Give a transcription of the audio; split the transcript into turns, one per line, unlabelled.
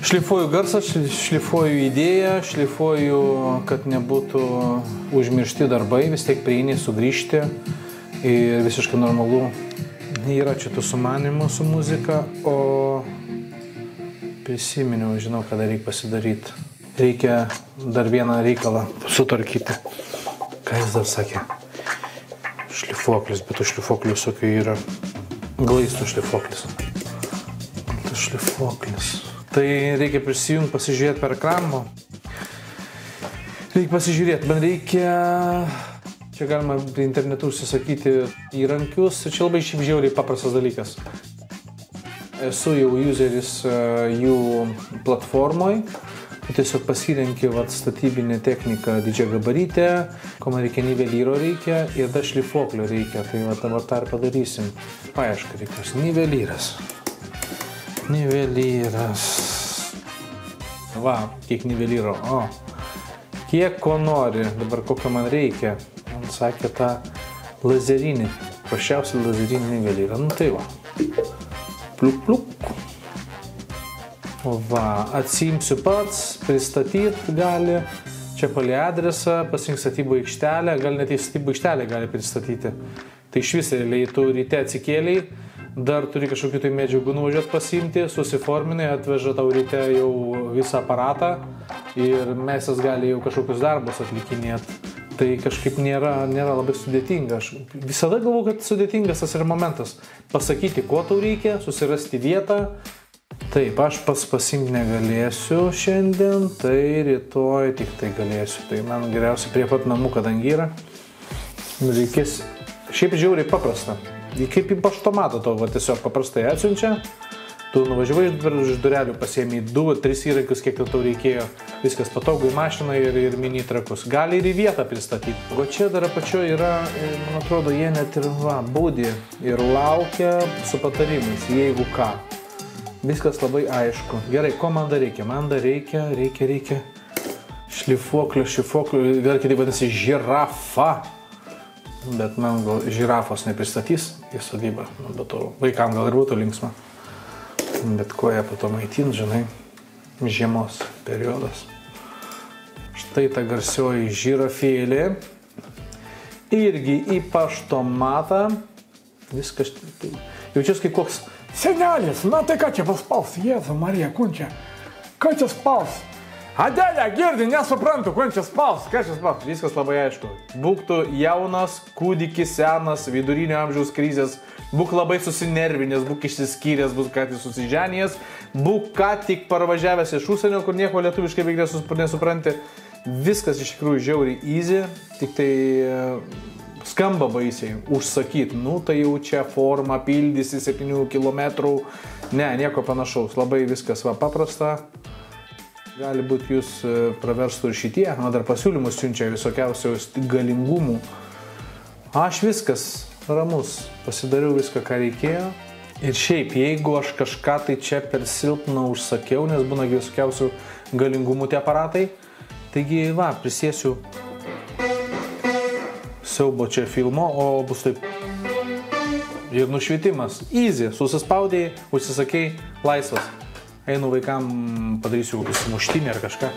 Šlifuoju garsą, šlifuoju idėją, šlifuoju, kad nebūtų užmiršti darbai, vis tiek prieini sugrįžti ir visiškai normalu. Yra čia tų sumanimų su muzika, o prisiminiau, žinau, kada reikia pasidaryti. Reikia dar vieną reikalą sutvarkyti. Ką jis dar sakė? Šlifuoklis, bet tų šlifuoklių visokių yra. Glaistų šlifuoklis. Šlifuoklis. Tai reikia prisijungti, pasižiūrėti per ekraną. Reikia pasižiūrėti, bet reikia... Čia galima internetu užsisakyti įrankius. Čia labai žiauriai paprastas dalykas. Esu jau useris jų platformoj. Tiesiog pasirenki statybinę techniką didžią gabarytę, ko man reikia nivelyro reikia ir dar šlifuoklio reikia. Tai dabar tą ir padarysim. Paieška reikės. Nivelyras. Nivelyras. Va, kiek nivelyro. O, kiek ko nori. Dabar kokio man reikia. Man sakė tą lazerinį. Prašiausiai lazerinį nivelyrą. Nu tai va. Pliuk, pliuk. Va, atsiimsiu pats, pristatyti gali. Čia palei adresą, pasink statybų aikštelę. Gal net į statybų aikštelę gali pristatyti. Tai iš vis realiai tu ryte atsikėliai. Dar turi kažkokių tai medžiagų nuvažiuoti pasiimti, susiforminai, atveža tau ryte jau visą aparatą ir meistras gali jau kažkokius darbus atlikinėti. Tai kažkaip nėra labai sudėtinga. Aš visada galvoju, kad sudėtingas tas yra momentas. Pasakyti, ko tau reikia, susirasti vietą. Taip, aš pats pasiimti negalėsiu šiandien, tai rytoj tik tai galėsiu. Tai man geriausia prie pat namų, kadangi yra. Reikės šiaip žiauriai paprasta. Kaip į paštomatą to tiesiog paprastai atsiunčia, tu nuvažiavai iš durelių, pasiėmė 2-3 įrankius, kiek tau reikėjo, viskas patogu į mašiną ir mini trakus. Gali ir į vietą pristatyti. O čia dar apačioje yra, man atrodo, jie net ir būdi ir laukia su patarimais, jeigu ką. Viskas labai aišku. Gerai, ko man dar reikia? Man dar reikia šlifuoklio, gal kitaip vadinasi žirafa. Bet man gal žirafos nepristatys į sodybą, bet to vaikam gal ir būtų linksma. Bet ko jie po to maitint, žinai, žiemos periodas. Štai ta garsioji žirafėlė. Irgi į paštomatą. Viskas, jaučiuosi kaip koks senelis, na tai ką čia paspaus, Jėzau Marija, kunčia, ką čia spaus? Adelė, girdi, nesuprantu, kuo čia spaus, ką čia spaus? Viskas labai aišku. Būk tu jaunas, kūdikis, senas, vidurinio amžiaus krizės, būk labai susinervinęs, būk išsiskyręs, būk ką tik susiženijęs, būk ką tik parvažiavęs iš užsienio, kur nieko lietuviškai beveik nesupranti. Viskas iš tikrųjų žiauriai easy, tik tai skamba baisiai užsakyti. Nu, tai jau čia formą pildysi 7 kilometrų. Ne, nieko panašaus, labai viskas paprasta. Gali būti jūs praverstų ir šitie, o dar pasiūlymus siunčia visokiausios galingumų. Aš viskas ramus, pasidariau viską, ką reikėjo. Ir šiaip, jeigu aš kažką tai čia per silpną užsakiau, nes būna visokiausių galingumų tie aparatai, taigi, va, prisėsiu siaubo čia filmo, o bus taip. Ir nušvietimas. Easy, susispaudėjai, užsisakėjai, laisvas. Einu vaikam, padarysiu kokį sumuštinį ar kažką.